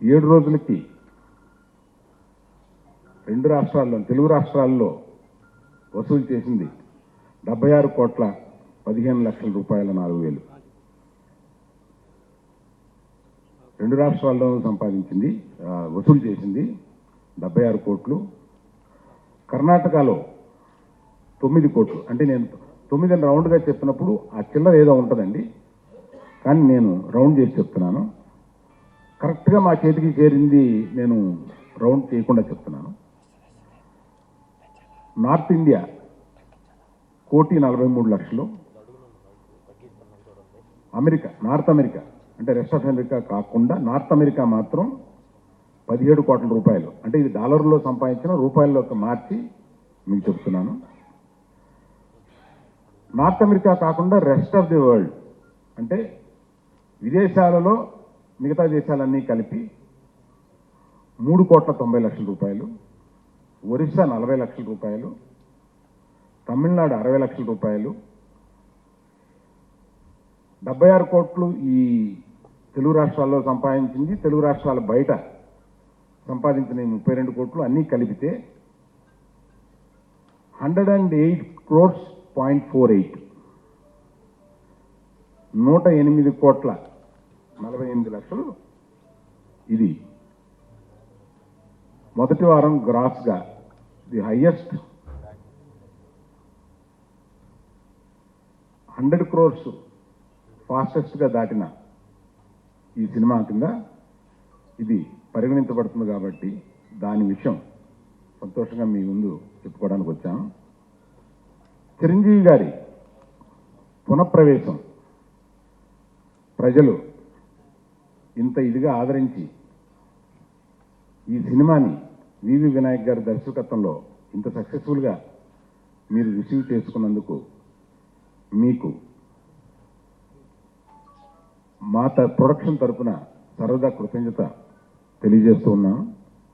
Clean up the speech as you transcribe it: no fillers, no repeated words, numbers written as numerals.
7 రోజులకి 2 రాష్ట్రాల్లో తెలుగు రాష్ట్రాల్లో వసూలు చేసింది 76,15,00,000 రూపాయల 4,000. 2 రాష్ట్రాల్లో సంపాదించింది వసూలు చేసింది 76 కోట్లు. కర్ణాటకలో 9 కోట్లు. అంటే నేను 9 రౌండ్గా చెప్పినప్పుడు ఆ చిల్లర ఏదో ఉంటుందండి, కానీ నేను రౌండ్ చేసి చెప్తున్నాను. కరెక్ట్గా మా చేతికి చేరింది నేను రౌండ్ చేయకుండా చెప్తున్నాను. North India 1,43,00,000. నార్త్ అమెరికా అంటే రెస్ట్ ఆఫ్ అమెరికా కాకుండా నార్త్ అమెరికా మాత్రం 17 కోట్ల రూపాయలు. అంటే ఇది డాలర్లో సంపాదించిన రూపాయల్లోకి మార్చి మీకు చెప్తున్నాను. నార్త్ అమెరికా కాకుండా రెస్ట్ ఆఫ్ ది వరల్డ్ అంటే విదేశాలలో మిగతా దేశాలన్నీ కలిపి 3,90,00,000 రూపాయలు. ఒరిస్సా 40 లక్షల రూపాయలు. తమిళనాడు 60 లక్షల రూపాయలు. 76 కోట్లు ఈ తెలుగు రాష్ట్రాల్లో సంపాదించింది. తెలుగు రాష్ట్రాల బయట సంపాదించిన 32 కోట్లు అన్నీ కలిపితే 108 crores 0.48. 108 కోట్ల 48 లక్షలు. ఇది మొదటి వారం గ్రాస్గా ది హైయెస్ట్. 100 crores ఫాస్టెస్ట్గా దాటిన ఈ సినిమా కింద ఇది పరిగణించబడుతుంది. కాబట్టి దాని విషయం సంతోషంగా మీ ముందు చెప్పుకోవడానికి వచ్చాను. చిరంజీవి గారి పునఃప్రవేశం ప్రజలు ఇంత ఇదిగా ఆదరించి ఈ సినిమాని వివి వినాయక్ గారి దర్శకత్వంలో ఇంత సక్సెస్ఫుల్గా మీరు రిసీవ్ చేసుకున్నందుకు మీకు మా ప్రొడక్షన్ తరఫున సర్వదా కృతజ్ఞత తెలియజేస్తూ ఉన్నాను.